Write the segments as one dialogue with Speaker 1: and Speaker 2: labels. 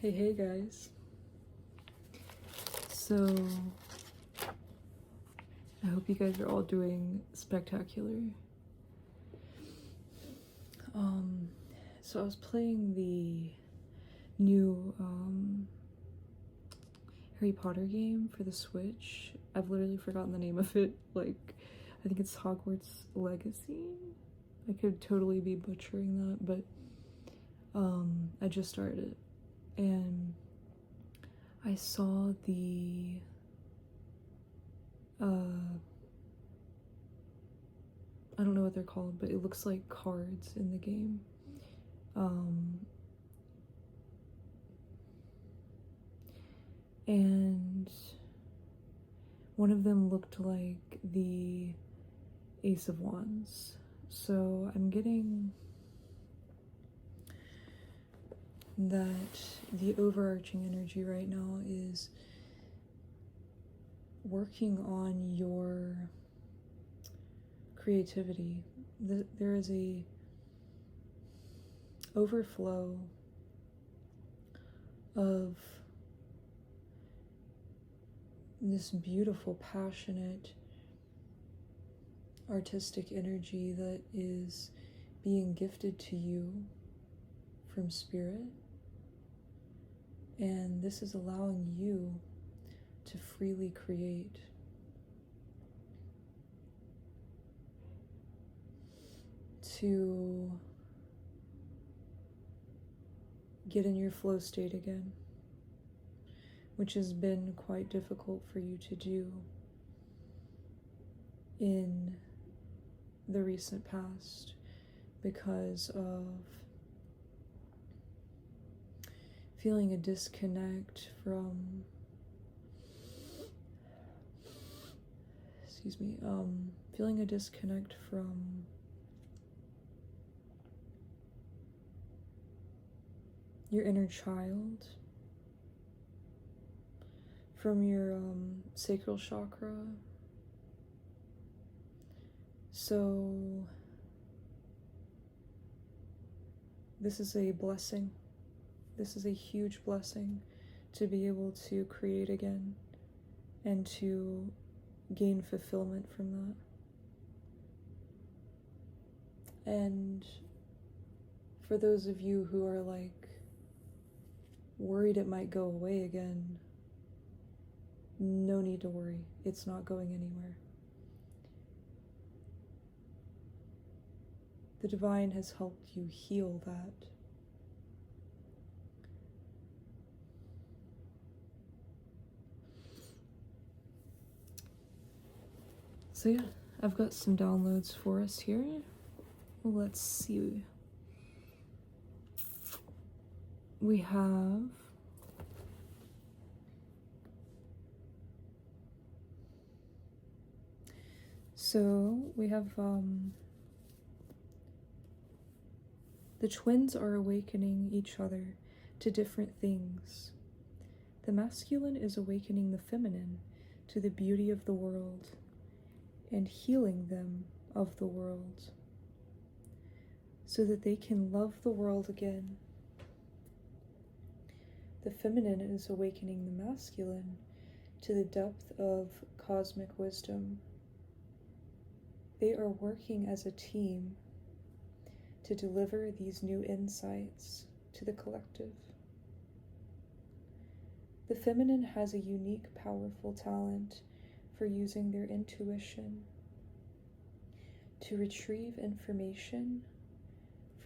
Speaker 1: Hey guys. So I hope you guys are all doing spectacular. So I was playing the new Harry Potter game for the Switch. I've literally forgotten the name of it. Like, I think it's Hogwarts Legacy. I could totally be butchering that, but I just started it, and I saw the I don't know what they're called, but it looks like cards in the game. And one of them looked like the Ace of Wands. So I'm getting that the overarching energy right now is working on your creativity. There is a overflow of this beautiful, passionate, artistic energy that is being gifted to you from Spirit. And this is allowing you to freely create. To get in your flow state again, which has been quite difficult for you to do in the recent past because of feeling a disconnect from, feeling a disconnect from your inner child, from your sacral chakra. So this is a blessing. This is a huge blessing to be able to create again and to gain fulfillment from that. And for those of you who are like worried it might go away again, no need to worry. It's not going anywhere. The divine has helped you heal that. So yeah, I've got some downloads for us here. Let's see. We have the twins are awakening each other to different things. The masculine is awakening the feminine to the beauty of the world and healing them of the world so that they can love the world again. The feminine is awakening the masculine to the depth of cosmic wisdom. They are working as a team to deliver these new insights to the collective. The feminine has a unique, powerful talent for using their intuition to retrieve information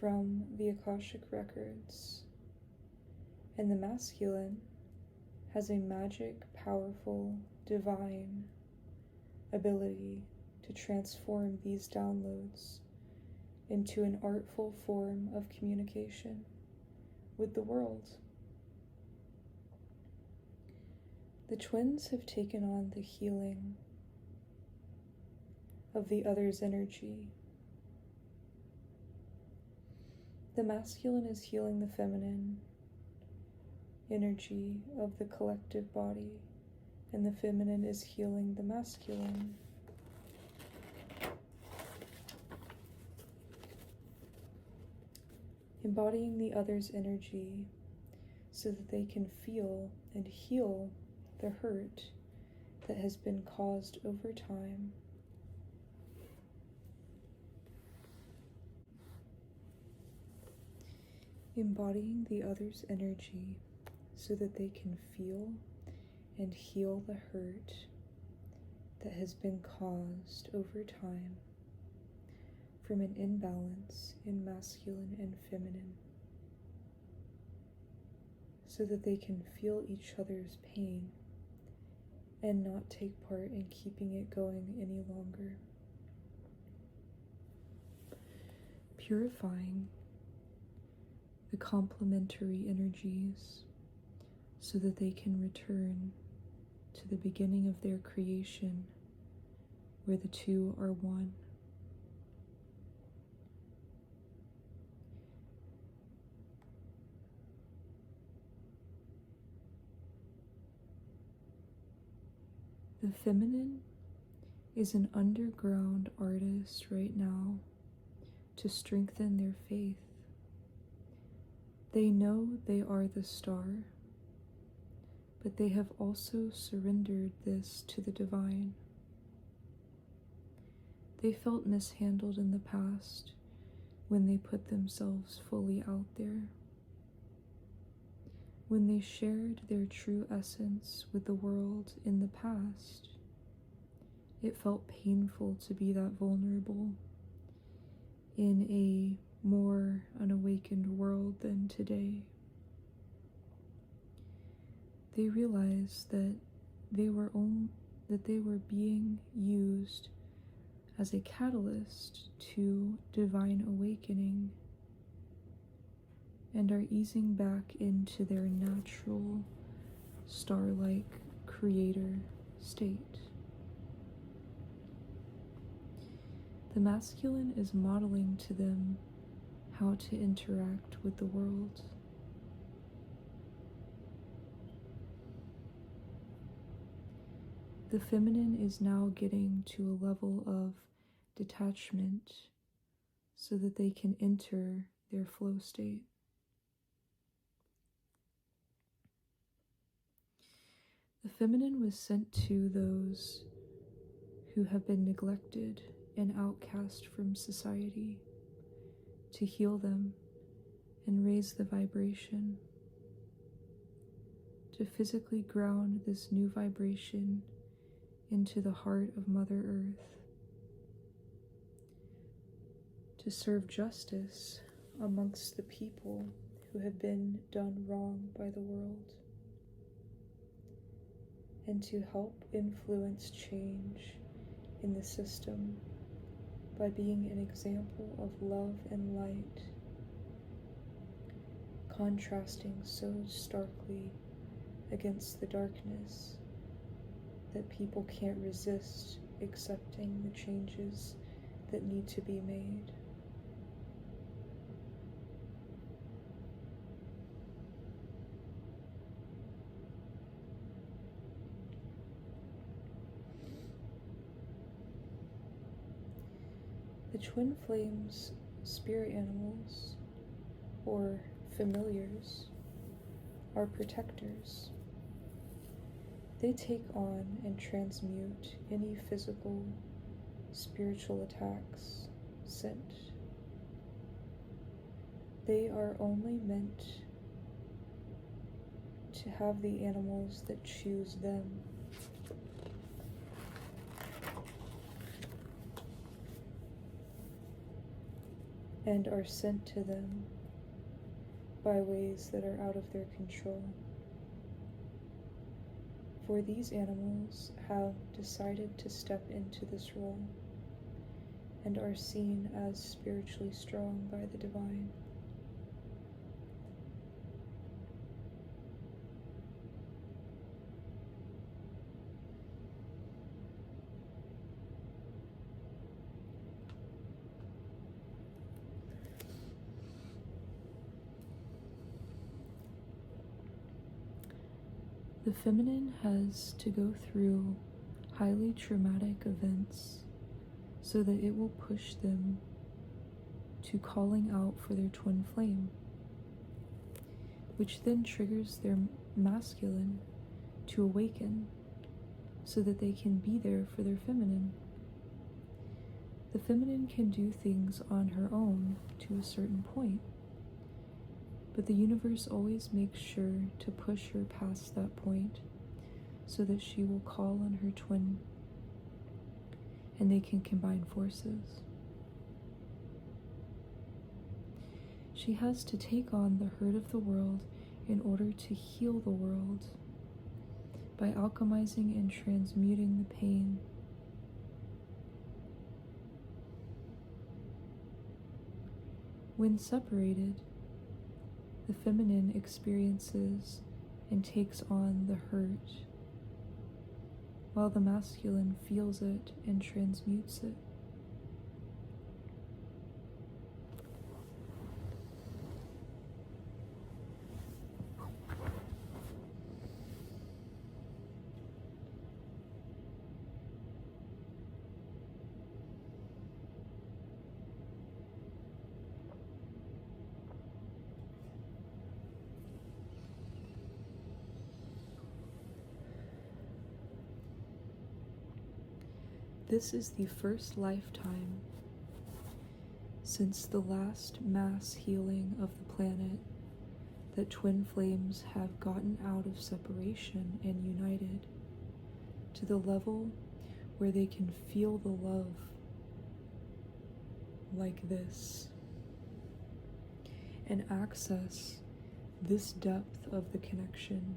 Speaker 1: from the Akashic records. And the masculine has a magic, powerful, divine ability to transform these downloads into an artful form of communication with the world. The twins have taken on the healing of the other's energy. The masculine is healing the feminine energy of the collective body, and the feminine is healing the masculine. Embodying the other's energy so that they can feel and heal the hurt that has been caused over time. Embodying the other's energy so that they can feel and heal the hurt that has been caused over time from an imbalance in masculine and feminine, so that they can feel each other's pain and not take part in keeping it going any longer. Purifying the complementary energies so that they can return to the beginning of their creation where the two are one. The feminine is an underground artist right now to strengthen their faith. They know they are the star, but they have also surrendered this to the divine. They felt mishandled in the past when they put themselves fully out there. When they shared their true essence with the world in the past, it felt painful to be that vulnerable in a more unawakened world than today. They realized that they were being used as a catalyst to divine awakening and are easing back into their natural star-like creator state. The masculine is modeling to them how to interact with the world. The feminine is now getting to a level of detachment so that they can enter their flow state. The feminine was sent to those who have been neglected and outcast from society to heal them and raise the vibration, to physically ground this new vibration into the heart of Mother Earth, to serve justice amongst the people who have been done wrong by the world, and to help influence change in the system by being an example of love and light, contrasting so starkly against the darkness that people can't resist accepting the changes that need to be made. The twin flames' spirit animals, or familiars, are protectors. They take on and transmute any physical, spiritual attacks sent. They are only meant to have the animals that choose them and are sent to them by ways that are out of their control. For these animals have decided to step into this role and are seen as spiritually strong by the divine. The feminine has to go through highly traumatic events so that it will push them to calling out for their twin flame. which then triggers their masculine to awaken so that they can be there for their feminine. The feminine can do things on her own to a certain point, but the universe always makes sure to push her past that point so that she will call on her twin and they can combine forces. She has to take on the hurt of the world in order to heal the world by alchemizing and transmuting the pain. When separated, the feminine experiences and takes on the hurt, while the masculine feels it and transmutes it. This is the first lifetime since the last mass healing of the planet that twin flames have gotten out of separation and united to the level where they can feel the love like this and access this depth of the connection.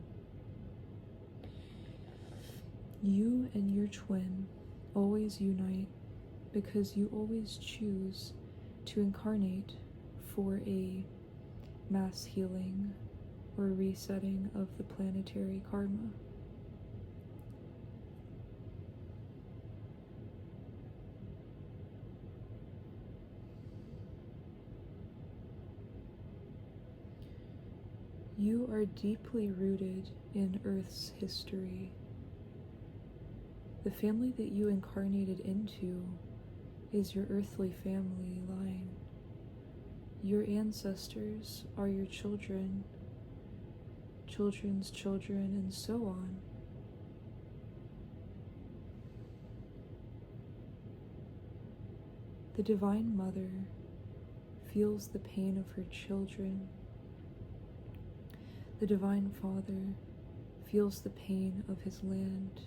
Speaker 1: You and your twin always unite because you always choose to incarnate for a mass healing or resetting of the planetary karma. You are deeply rooted in Earth's history. The family that you incarnated into is your earthly family line. Your ancestors are your children, children's children, and so on. The Divine Mother feels the pain of her children. The Divine Father feels the pain of his land.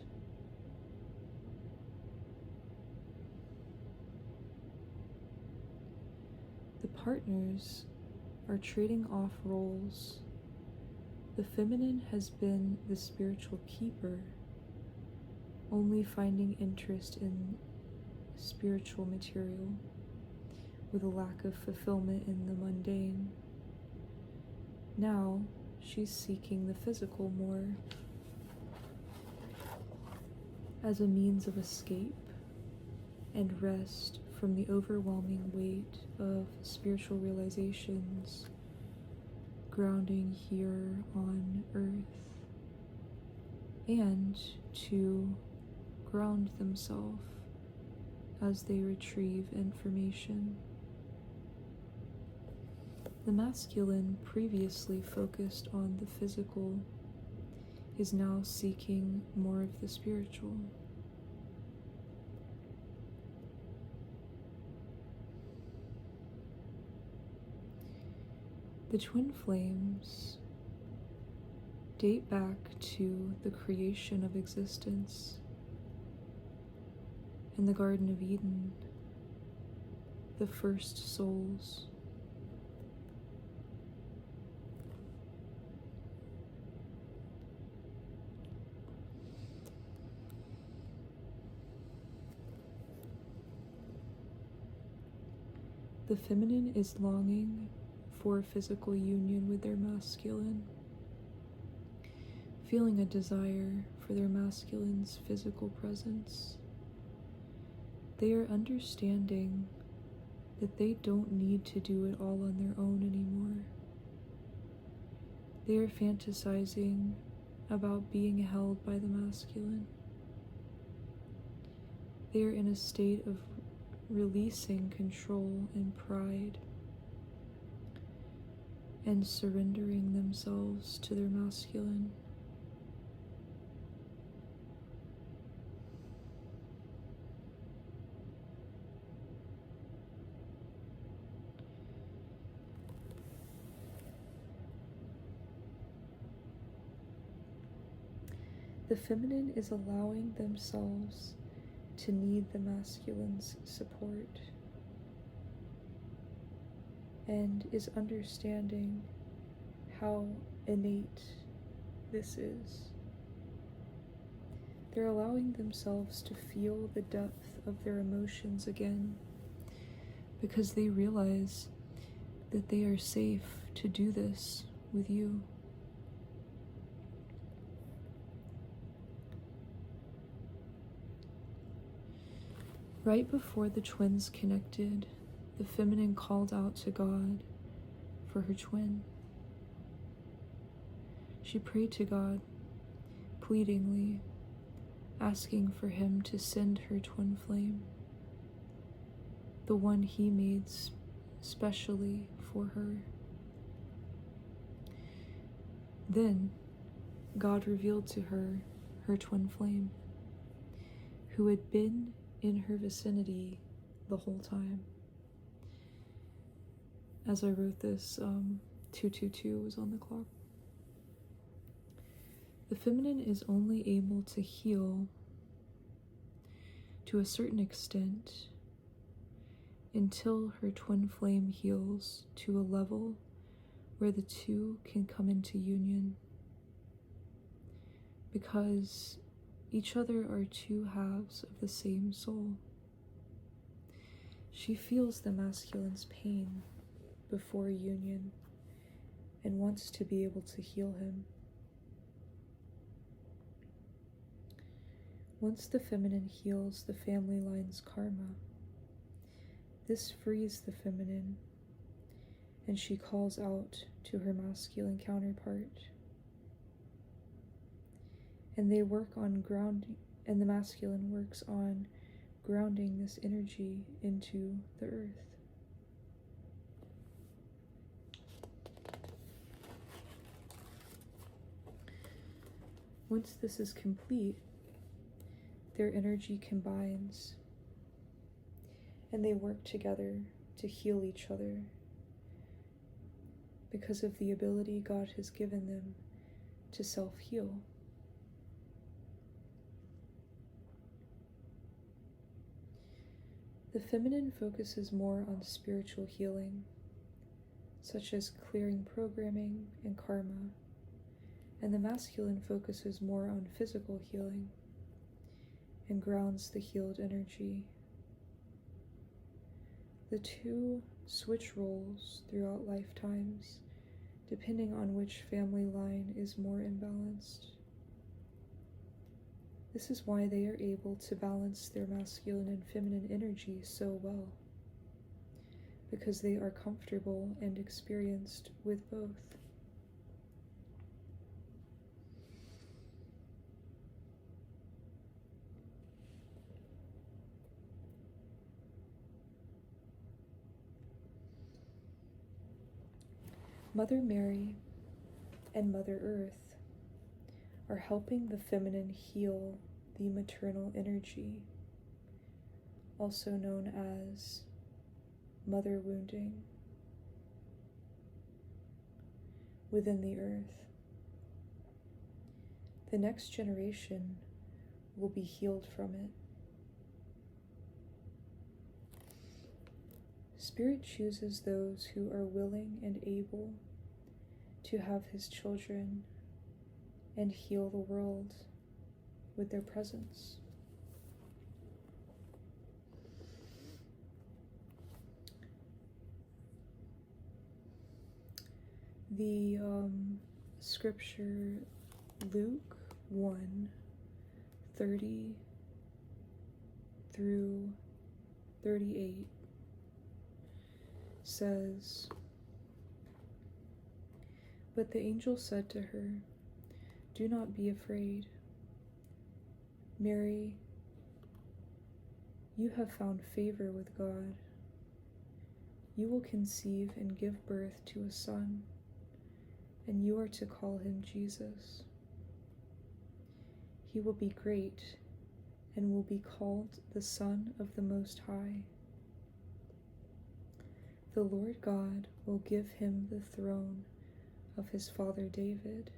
Speaker 1: The partners are trading off roles. The feminine has been the spiritual keeper, only finding interest in spiritual material with a lack of fulfillment in the mundane. Now she's seeking the physical more as a means of escape and rest from the overwhelming weight of spiritual realizations grounding here on Earth, and to ground themselves as they retrieve information. The masculine, previously focused on the physical, is now seeking more of the spiritual. The twin flames date back to the creation of existence in the Garden of Eden, the first souls. The feminine is longing for physical union with their masculine, feeling a desire for their masculine's physical presence. They are understanding that they don't need to do it all on their own anymore. They are fantasizing about being held by the masculine. They are in a state of releasing control and pride, and surrendering themselves to their masculine. The feminine is allowing themselves to need the masculine's support and is understanding how innate this is. They're allowing themselves to feel the depth of their emotions again because they realize that they are safe to do this with you. Right before the twins connected, the feminine called out to God for her twin. She prayed to God, pleadingly, asking for him to send her twin flame, the one he made specially for her. Then God revealed to her her twin flame, who had been in her vicinity the whole time. As I wrote this, 222 was on the clock. The feminine is only able to heal to a certain extent until her twin flame heals to a level where the two can come into union, because each other are two halves of the same soul. She feels the masculine's pain before union and wants to be able to heal him. Once the feminine heals the family line's karma, this frees the feminine, and she calls out to her masculine counterpart. And they work on grounding, and the masculine works on grounding this energy into the earth. Once this is complete, their energy combines, and they work together to heal each other because of the ability God has given them to self-heal. The feminine focuses more on spiritual healing, such as clearing programming and karma, and the masculine focuses more on physical healing and grounds the healed energy. The two switch roles throughout lifetimes, depending on which family line is more imbalanced. This is why they are able to balance their masculine and feminine energy so well, because they are comfortable and experienced with both. Mother Mary and Mother Earth are helping the feminine heal the maternal energy, also known as mother wounding, within the earth. The next generation will be healed from it. Spirit chooses those who are willing and able to have his children and heal the world with their presence. The scripture Luke 1:30 through 38 says, "But the angel said to her, 'Do not be afraid, Mary, you have found favor with God. You will conceive and give birth to a son, and you are to call him Jesus. He will be great and will be called the Son of the Most High. The Lord God will give him the throne of his father David,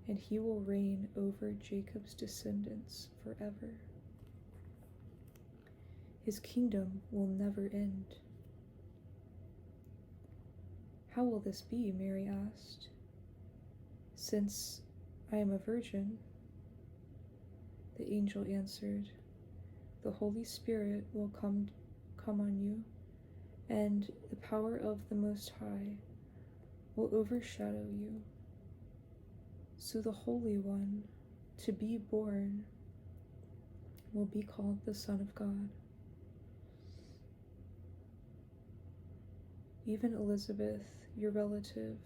Speaker 1: and he will reign over Jacob's descendants forever. His kingdom will never end. How will this be? Mary asked. Since I am a virgin, the angel answered, the Holy Spirit will come on you, and the power of the Most High will overshadow you. So the Holy One to be born will be called the Son of God. Even Elizabeth, your relative,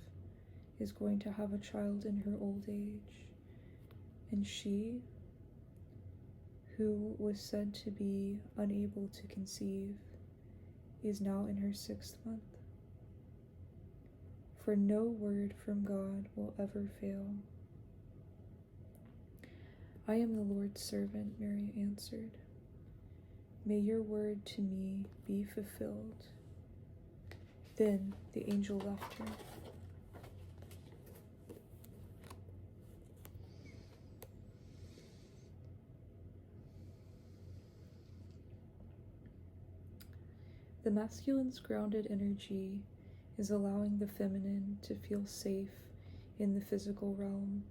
Speaker 1: is going to have a child in her old age, and she, who was said to be unable to conceive, is now in her 6th month. For no word from God will ever fail. I am the Lord's servant, Mary answered. May your word to me be fulfilled. Then the angel left her. The masculine's grounded energy is allowing the feminine to feel safe in the physical realm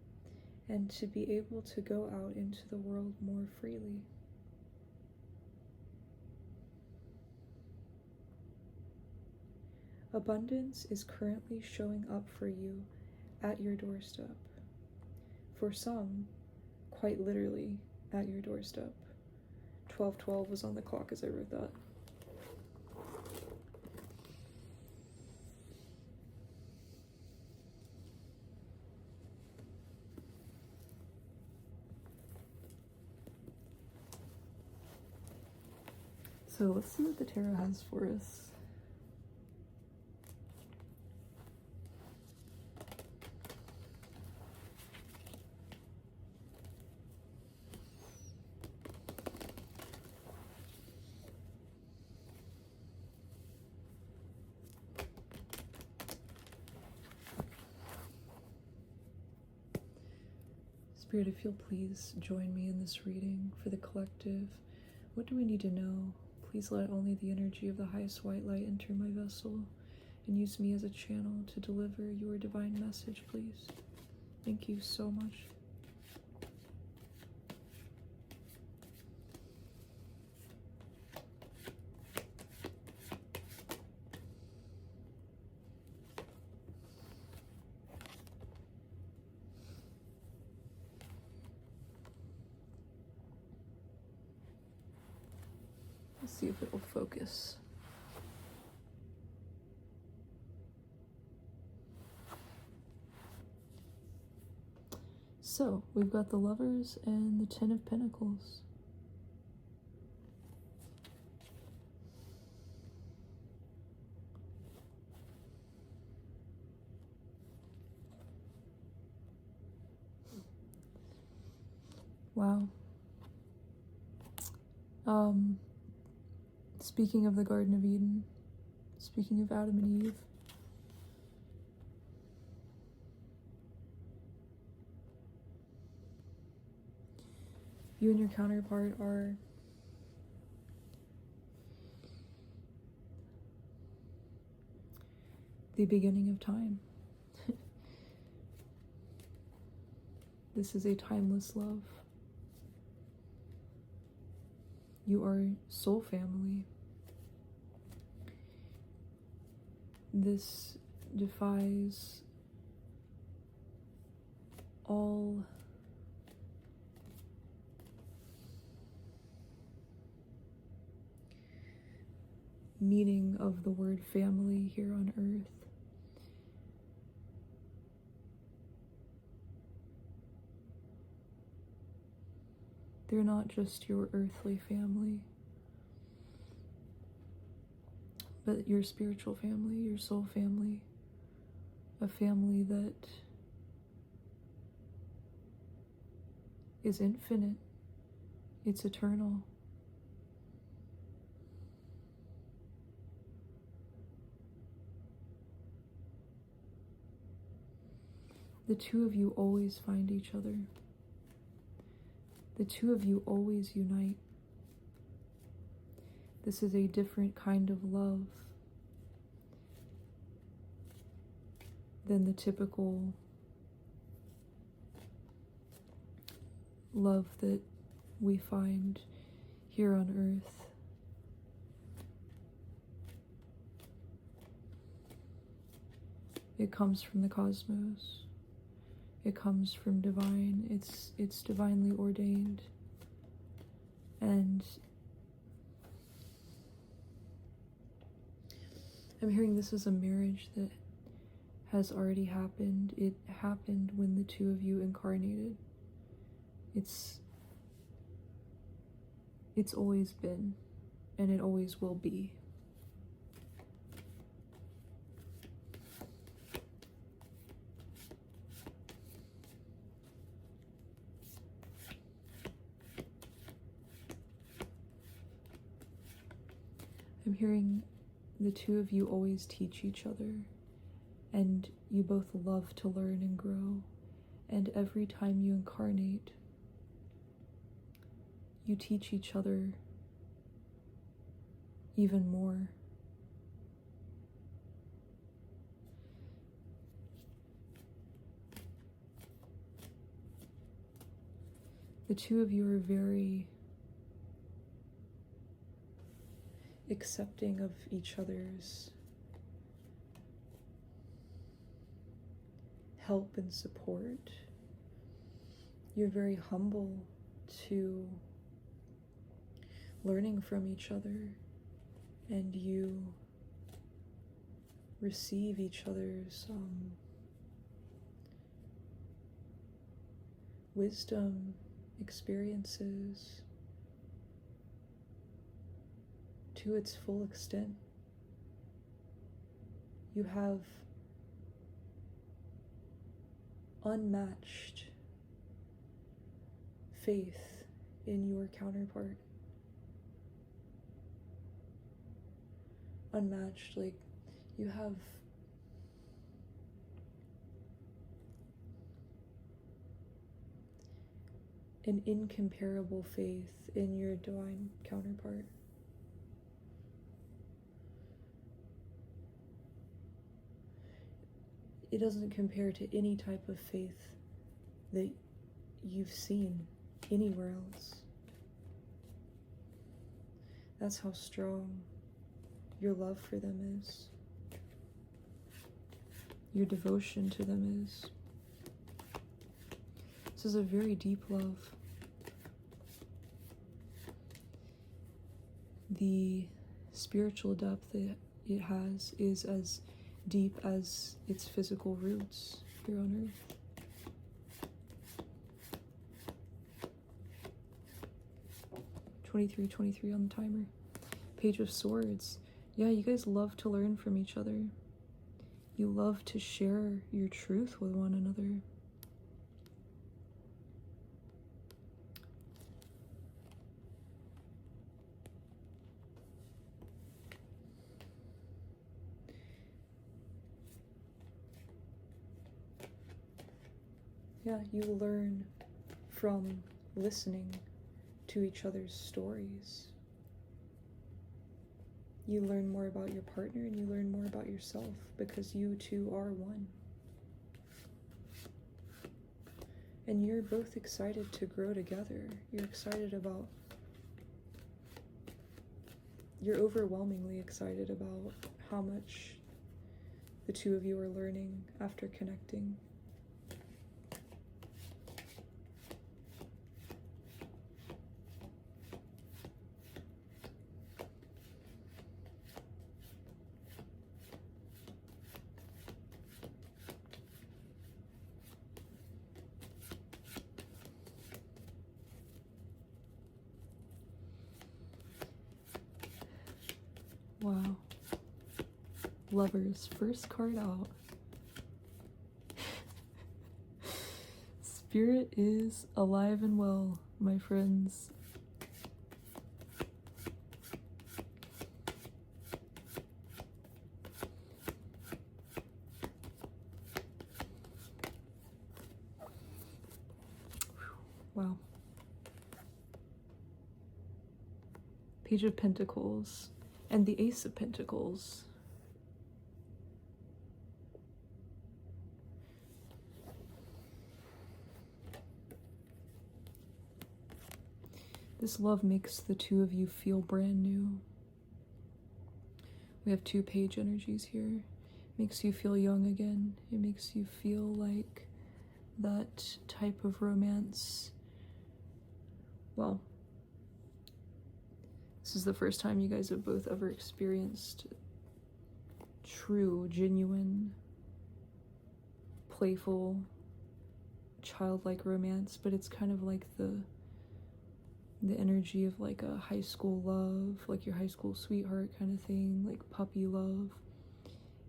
Speaker 1: and to be able to go out into the world more freely. Abundance is currently showing up for you at your doorstep. For some, quite literally at your doorstep. 12:12 was on the clock as I wrote that. So let's see what the tarot has for us. Spirit, if you'll please join me in this reading for the collective. What do we need to know? Please let only the energy of the highest white light enter my vessel and use me as a channel to deliver your divine message, please. Thank you so much. Let's see if it'll focus. So, we've got the Lovers and the Ten of Pentacles. Wow. Speaking of the Garden of Eden, speaking of Adam and Eve, you and your counterpart are the beginning of time. This is a timeless love. You are soul family. This defies all meaning of the word family here on earth. They're not just your earthly family, but your spiritual family, your soul family. a family that is infinite, it's eternal. The two of you always find each other. The two of you always unite. This is a different kind of love than the typical love that we find here on earth. It comes from the cosmos. It comes from divine. It's divinely ordained. And I'm hearing this is a marriage that has already happened. It happened when the two of you incarnated. It's always been, and it always will be. I'm hearing the two of you always teach each other, and you both love to learn and grow, and every time you incarnate, you teach each other even more. The two of you are very accepting of each other's help and support. You're very humble to learning from each other, and you receive each other's wisdom, experiences to its full extent. You have unmatched faith in your counterpart. Unmatched, like you have an incomparable faith in your divine counterpart. It doesn't compare to any type of faith that you've seen anywhere else. That's how strong your love for them is. Your devotion to them is. This is a very deep love. The spiritual depth that it has is as deep as its physical roots here on earth. '23 on the timer. Page of Swords. Yeah, you guys love to learn from each other. You love to share your truth with one another. Yeah, you learn from listening to each other's stories. You learn more about your partner and you learn more about yourself because you two are one. And you're both excited to grow together. You're overwhelmingly excited about how much the two of you are learning after connecting. Wow. Lovers, first card out. Spirit is alive and well, my friends. Wow. Page of Pentacles and the Ace of Pentacles. This love makes the two of you feel brand new. We have 2 page energies here. Makes you feel young again. It makes you feel like that type of romance. Well, this is the first time you guys have both ever experienced true, genuine, playful, childlike romance, but it's kind of like the energy of like a high school love, like your high school sweetheart kind of thing, like puppy love.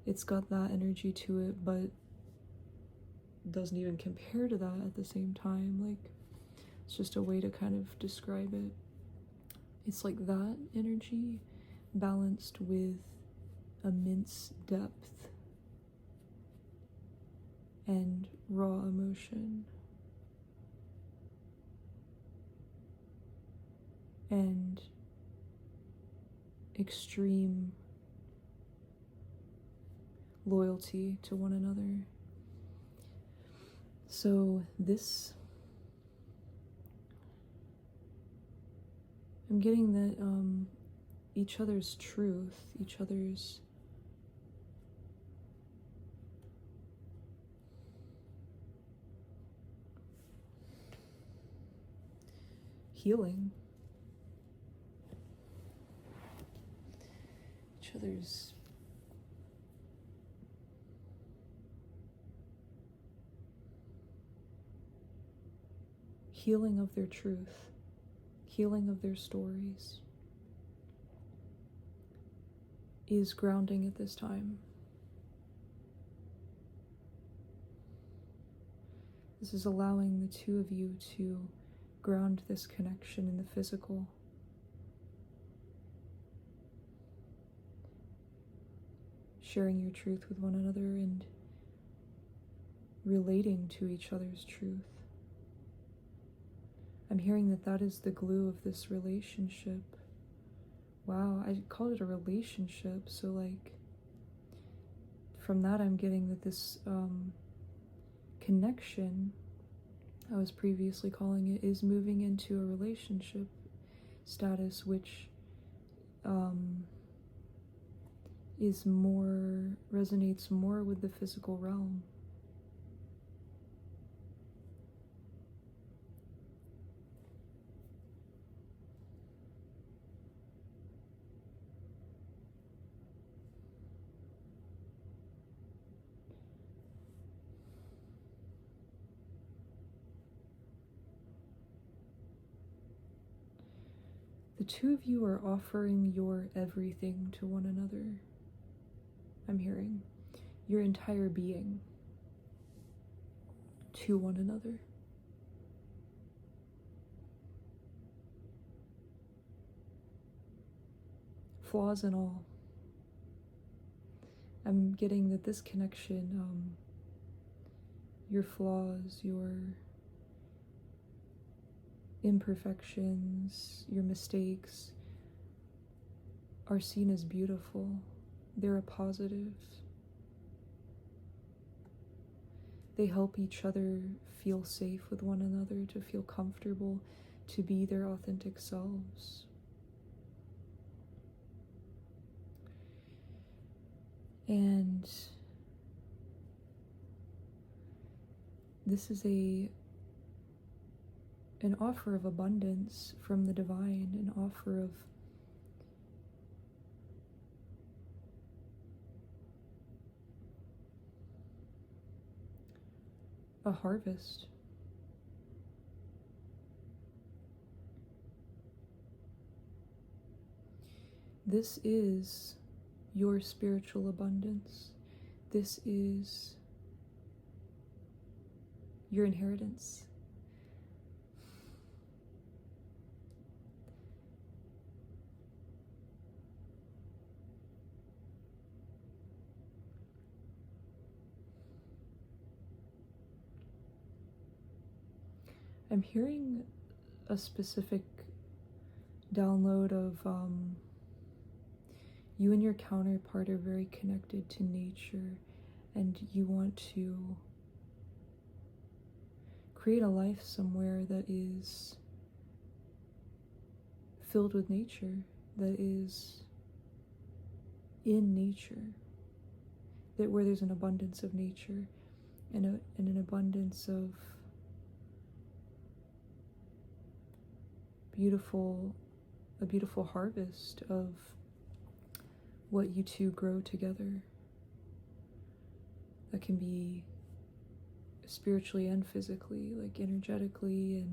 Speaker 1: It's got that energy to it, but doesn't even compare to that at the same time. Like, it's just a way to kind of describe it. It's like that energy balanced with immense depth and raw emotion and extreme loyalty to one another. So this, I'm getting that each other's truth, each other's healing, each other's healing of their truth, healing of their stories is grounding at this time. This is allowing the two of you to ground this connection in the physical. Sharing your truth with one another and relating to each other's truth. I'm hearing that that is the glue of this relationship. Wow, I called it a relationship, so like from that I'm getting that this connection, I was previously calling it, is moving into a relationship status, which resonates more with the physical realm. The two of you are offering your everything to one another. I'm hearing your entire being to one another. Flaws and all. I'm getting that this connection, your flaws, your imperfections, your mistakes are seen as beautiful. They're a positive. They help each other feel safe with one another, to feel comfortable, to be their authentic selves. And this is an offer of abundance from the divine, an offer of a harvest. This is your spiritual abundance. This is your inheritance. I'm hearing a specific download of you and your counterpart are very connected to nature, and you want to create a life somewhere that is filled with nature, that is in nature, that where there's an abundance of nature and an abundance of a beautiful harvest of what you two grow together, that can be spiritually and physically, like energetically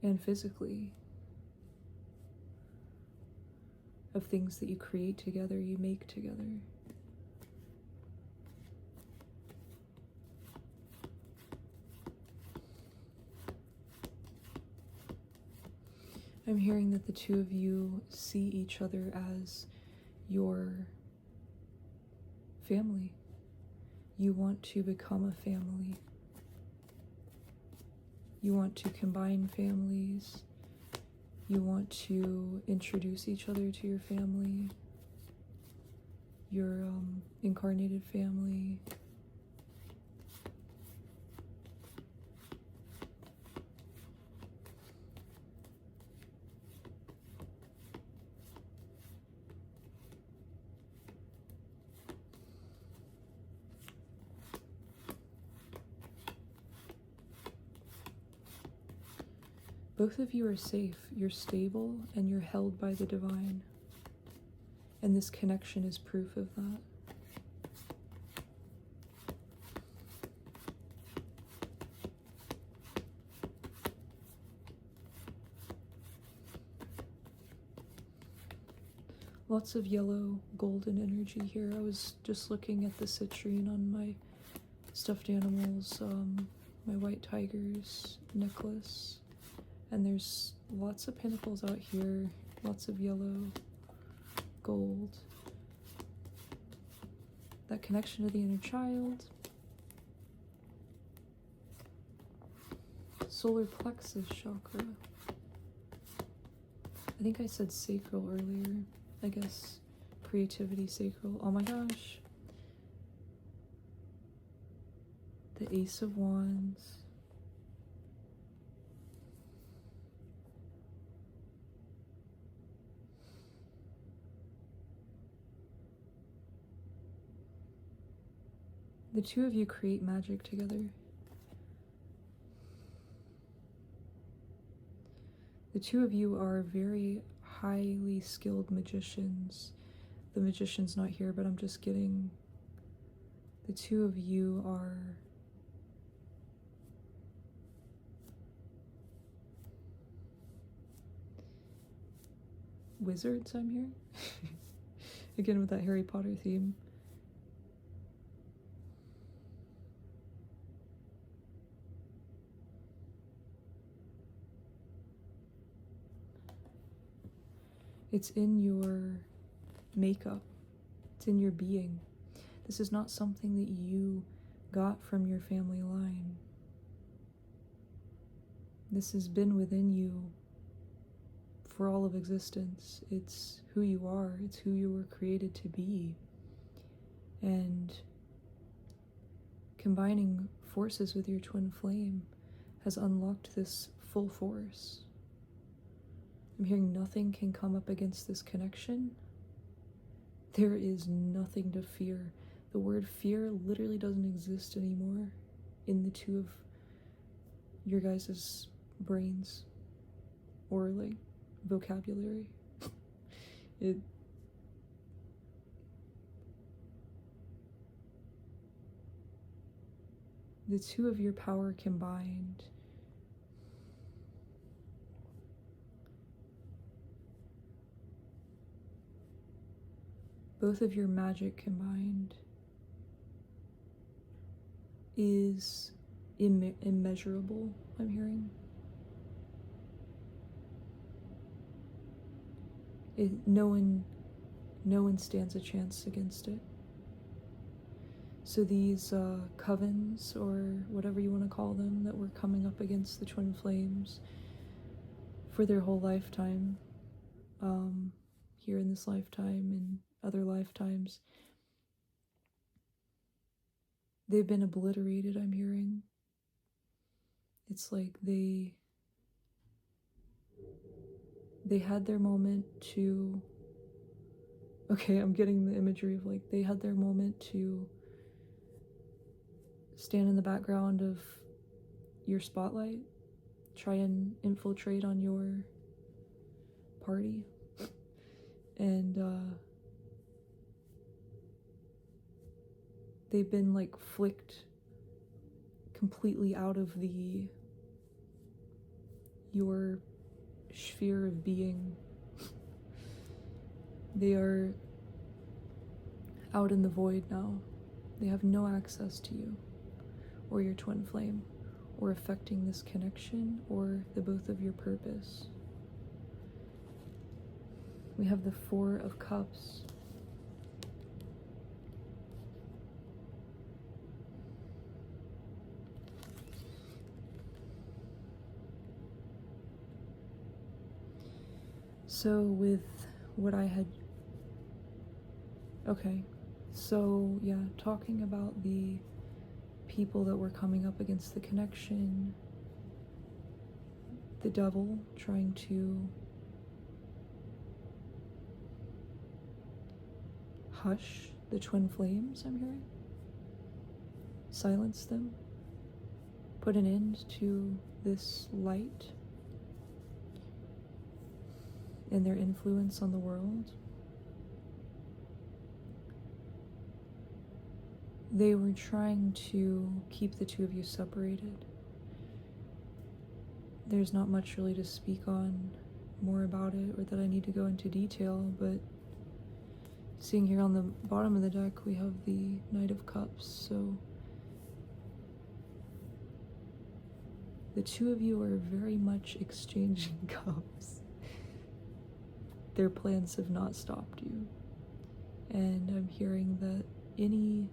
Speaker 1: and physically, of things that you create together, you make together. I'm hearing that the two of you see each other as your family. You want to become a family. You want to combine families. You want to introduce each other to your family, your incarnated family. Both of you are safe, you're stable, and you're held by the divine. And this connection is proof of that. Lots of yellow golden energy here. I was just looking at the citrine on my stuffed animals, my white tiger's necklace. And there's lots of pinnacles out here, lots of yellow, gold. That connection to the inner child. Solar plexus chakra. I think I said sacral earlier. I guess creativity, sacral. Oh my gosh. The Ace of Wands. The two of you create magic together. The two of you are very highly skilled magicians. The magician's not here, but I'm just getting... The two of you are... wizards, I'm hearing. Again, with that Harry Potter theme. It's in your makeup. It's in your being. This is not something that you got from your family line. This has been within you for all of existence. It's who you are. It's who you were created to be. And combining forces with your twin flame has unlocked this full force. I'm hearing nothing can come up against this connection. There is nothing to fear. The word fear literally doesn't exist anymore in the two of your guys' brains or like vocabulary. The two of your power combined both of your magic combined is immeasurable, I'm hearing. No one stands a chance against it. So these covens, or whatever you want to call them, that were coming up against the twin flames for their whole lifetime, here in this lifetime and other lifetimes, they've been obliterated, I'm hearing. It's like they had their moment to, okay, I'm getting the imagery of like they had their moment to stand in the background of your spotlight, try and infiltrate on your party, and they've been like flicked completely out of your sphere of being. They are out in the void now. They have no access to you or your twin flame, or affecting this connection or the both of your purpose. We have the Four of Cups. So with what I had, okay, so yeah, talking about the people that were coming up against the connection, the devil trying to hush the twin flames, I'm hearing, silence them, put an end to this light and their influence on the world. They were trying to keep the two of you separated. There's not much really to speak on more about it, or that I need to go into detail, but seeing here on the bottom of the deck, we have the Knight of Cups, so the two of you are very much exchanging cups. Their plans have not stopped you, and I'm hearing that any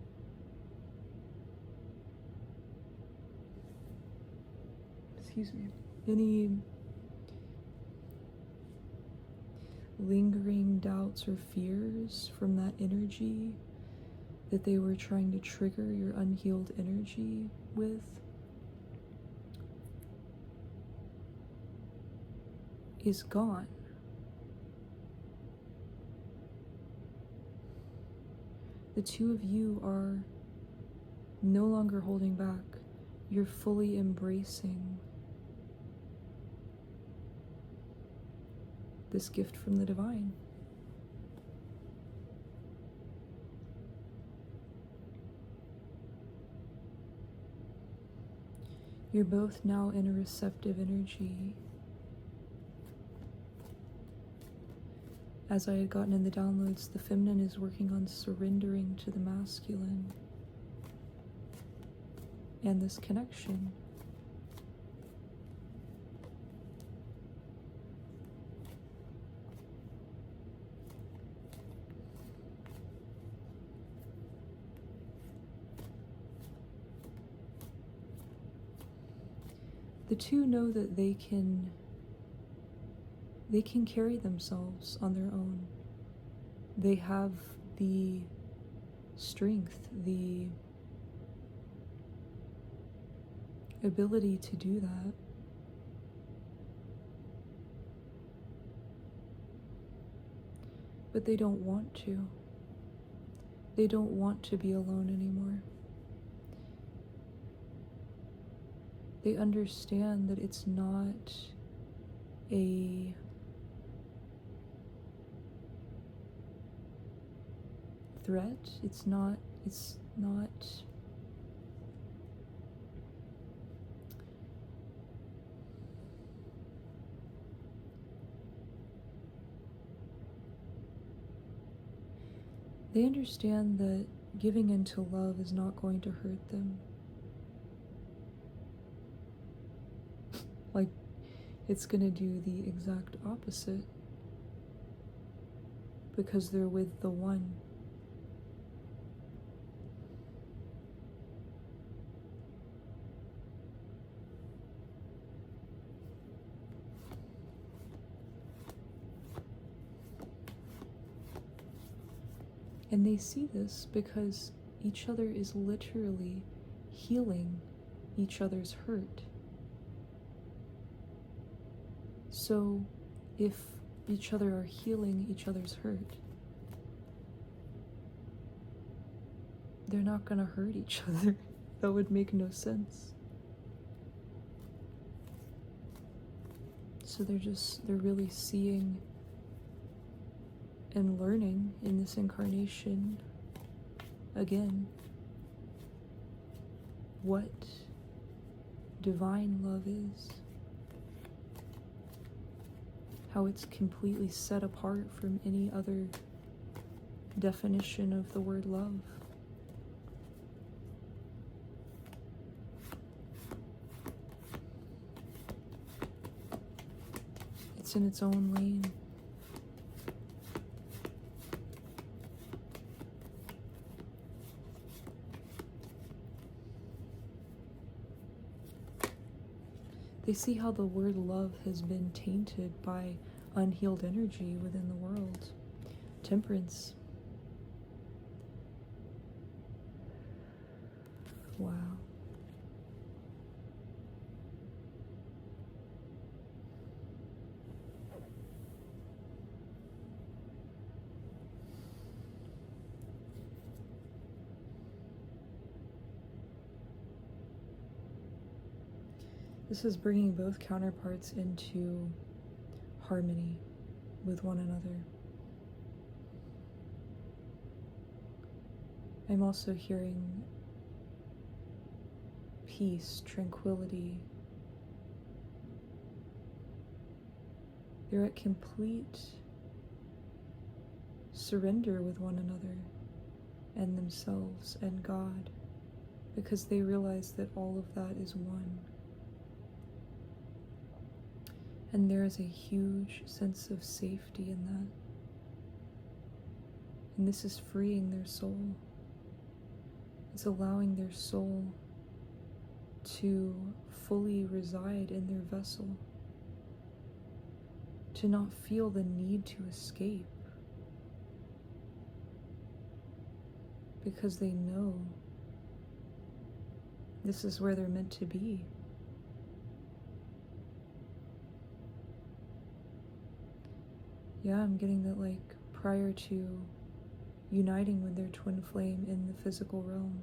Speaker 1: lingering doubts or fears from that energy that they were trying to trigger your unhealed energy with is gone. The two of you are no longer holding back. You're fully embracing this gift from the divine. You're both now in a receptive energy. As I had gotten in the downloads, the feminine is working on surrendering to the masculine and this connection. The two know that they can carry themselves on their own. They have the strength, the ability to do that. But they don't want to. They don't want to be alone anymore. They understand that it's not a threat. It's not they understand that giving into love is not going to hurt them. Like, it's gonna do the exact opposite, because they're with the one. And they see this because each other is literally healing each other's hurt. So if each other are healing each other's hurt, they're not going to hurt each other. That would make no sense. So they're really seeing and learning in this incarnation again what divine love is, how it's completely set apart from any other definition of the word love. It's in its own lane. They see how the word love has been tainted by unhealed energy within the world. Temperance. Wow. This is bringing both counterparts into harmony with one another. I'm also hearing peace, tranquility. They're at complete surrender with one another and themselves and God, because they realize that all of that is one. And there is a huge sense of safety in that. And this is freeing their soul. It's allowing their soul to fully reside in their vessel, to not feel the need to escape, because they know this is where they're meant to be. Yeah, I'm getting that, like, prior to uniting with their twin flame in the physical realm,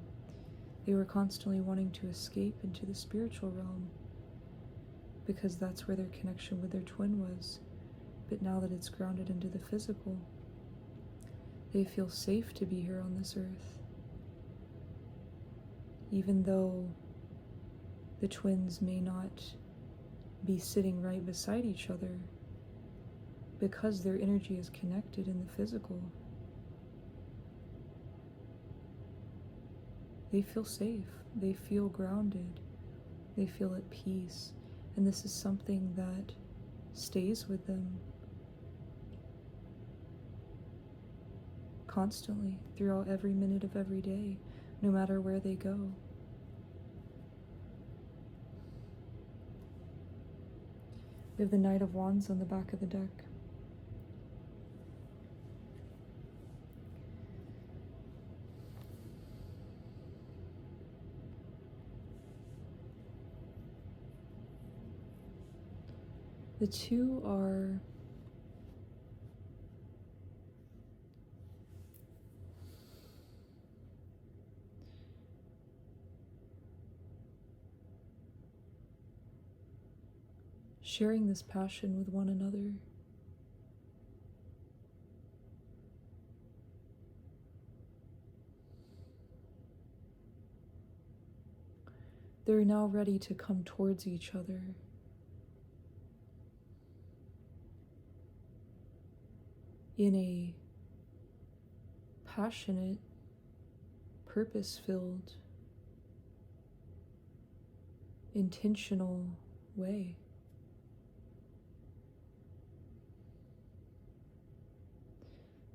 Speaker 1: they were constantly wanting to escape into the spiritual realm, because that's where their connection with their twin was. But now that it's grounded into the physical, they feel safe to be here on this earth. Even though the twins may not be sitting right beside each other, because their energy is connected in the physical, they feel safe, they feel grounded, they feel at peace, and this is something that stays with them constantly throughout every minute of every day, no matter where they go. We have the Knight of Wands on the back of the deck. The two are sharing this passion with one another. They're now ready to come towards each other. In a passionate, purpose-filled, intentional way.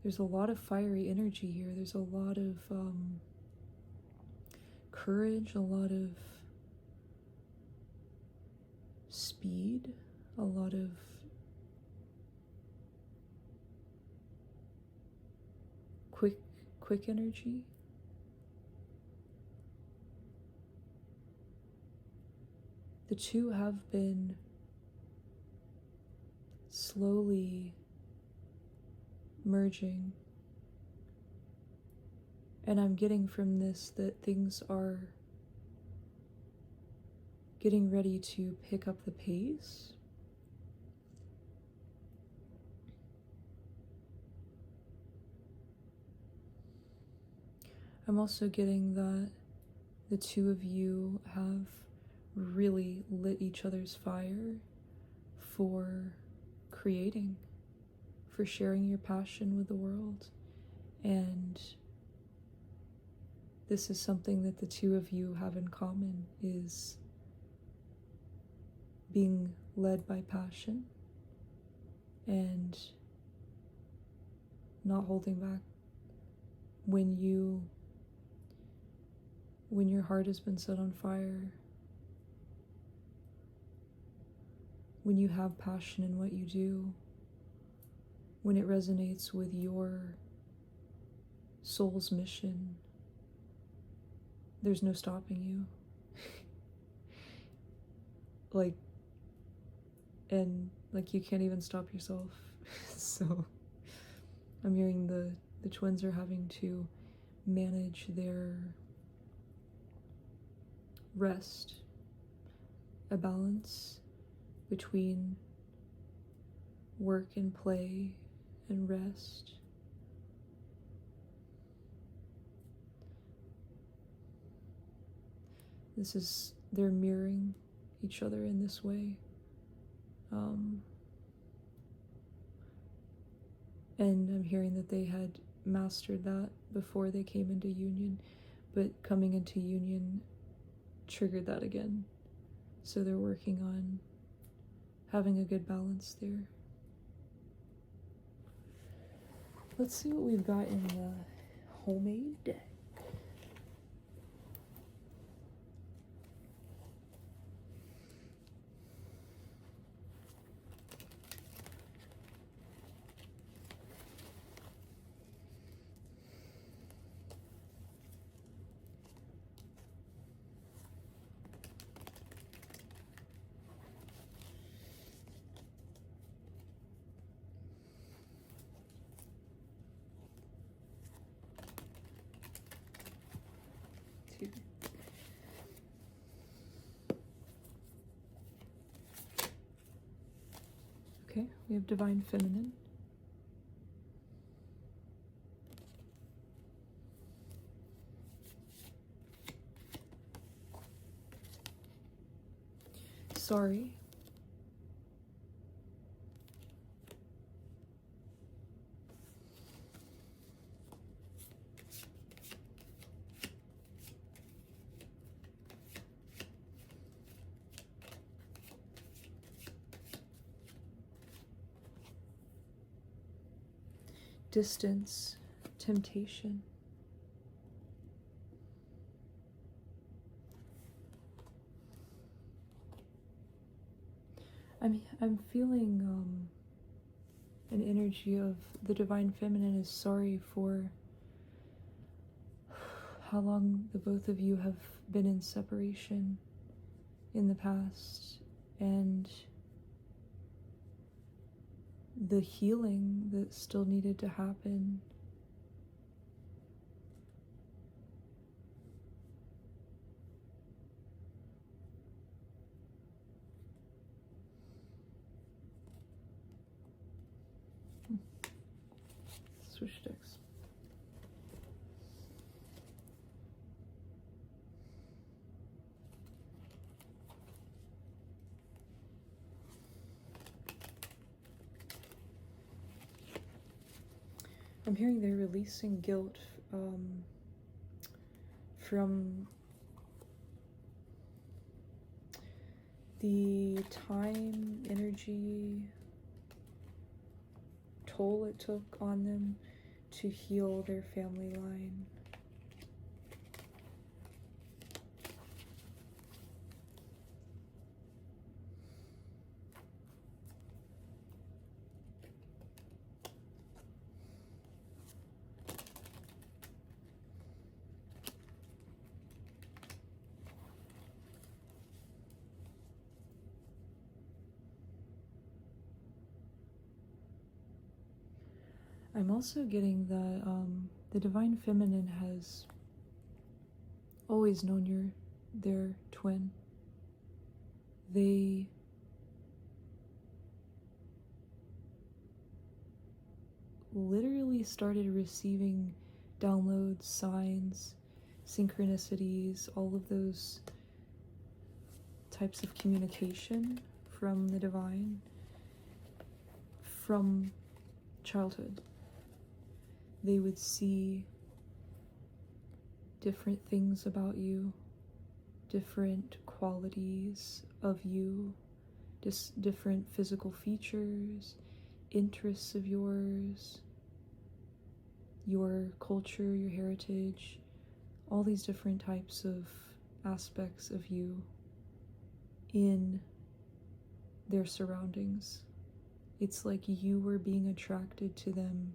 Speaker 1: There's a lot of fiery energy here. There's a lot of courage, a lot of speed, a lot of quick energy. The two have been slowly merging. And I'm getting from this that things are getting ready to pick up the pace. I'm also getting that the two of you have really lit each other's fire for creating, for sharing your passion with the world. And this is something that the two of you have in common, is being led by passion and not holding back when your heart has been set on fire, when you have passion in what you do, when it resonates with your soul's mission, there's no stopping you. Like you can't even stop yourself. So I'm hearing the twins are having to manage their rest, a balance between work and play and rest. They're mirroring each other in this way. And I'm hearing that they had mastered that before they came into union, but coming into union triggered that again. So they're working on having a good balance there. Let's see what we've got in the homemade deck. Okay, we have Divine Feminine. Sorry. Distance, temptation. I'm feeling an energy of the Divine Feminine is sorry for how long the both of you have been in separation in the past, and the healing that still needed to happen. Switch decks. I'm hearing they're releasing guilt from the time, energy, toll it took on them to heal their family line. I'm also getting that the Divine Feminine has always known their twin. They literally started receiving downloads, signs, synchronicities, all of those types of communication from the divine from childhood. They would see different things about you, different qualities of you, just different physical features, interests of yours, your culture, your heritage, all these different types of aspects of you in their surroundings. It's like you were being attracted to them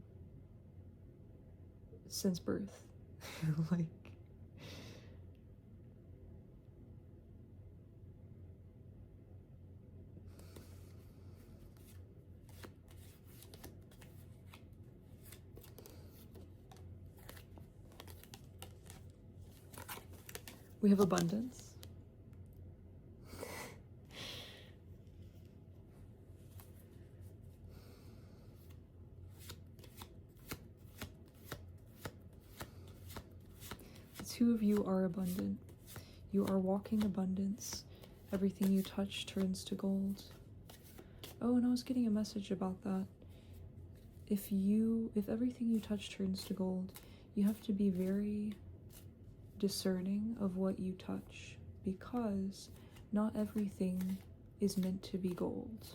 Speaker 1: since birth. Like, we have abundance. The two of you are abundant. You are walking abundance. Everything you touch turns to gold. Oh, and I was getting a message about that. If everything you touch turns to gold, you have to be very discerning of what you touch, because not everything is meant to be gold.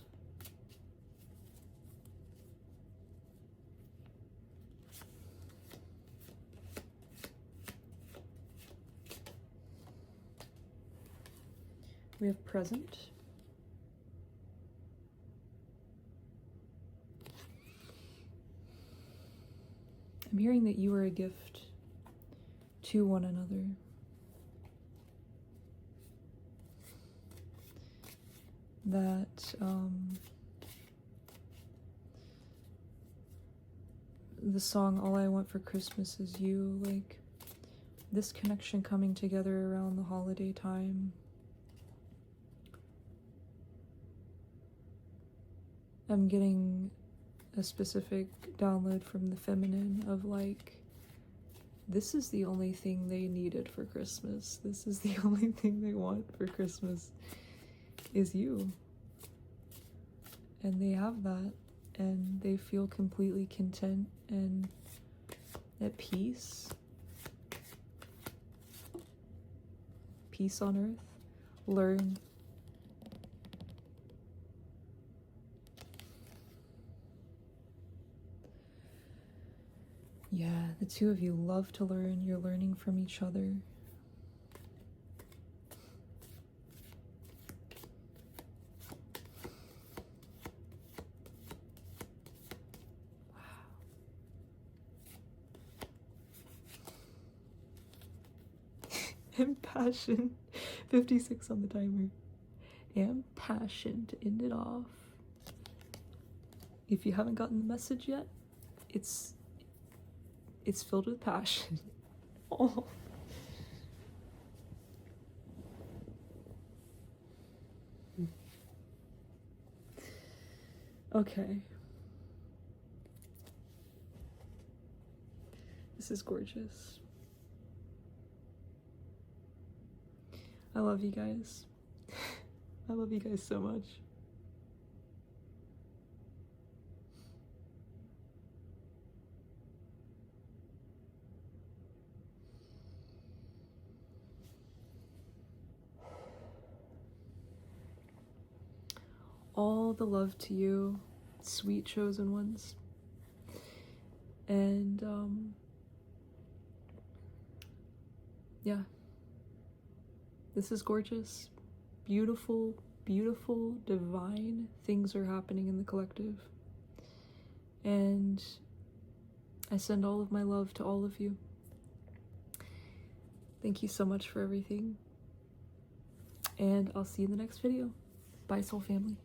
Speaker 1: We have present. I'm hearing that you are a gift to one another. That the song All I Want for Christmas Is You, like this connection coming together around the holiday time. I'm getting a specific download from the feminine of like, this is the only thing they needed for Christmas. This is the only thing they want for Christmas is you. And they have that, and they feel completely content and at peace. Peace on earth. Learn. Yeah, the two of you love to learn. You're learning from each other. Wow. Impassioned. 56 on the timer. Impassioned to end it off. If you haven't gotten the message yet, it's filled with passion. Oh. Okay. This is gorgeous. I love you guys. I love you guys so much. All the love to you, sweet chosen ones. And yeah, this is gorgeous. Beautiful, beautiful, divine things are happening in the collective. And I send all of my love to all of you. Thank you so much for everything. And I'll see you in the next video. Bye, soul family.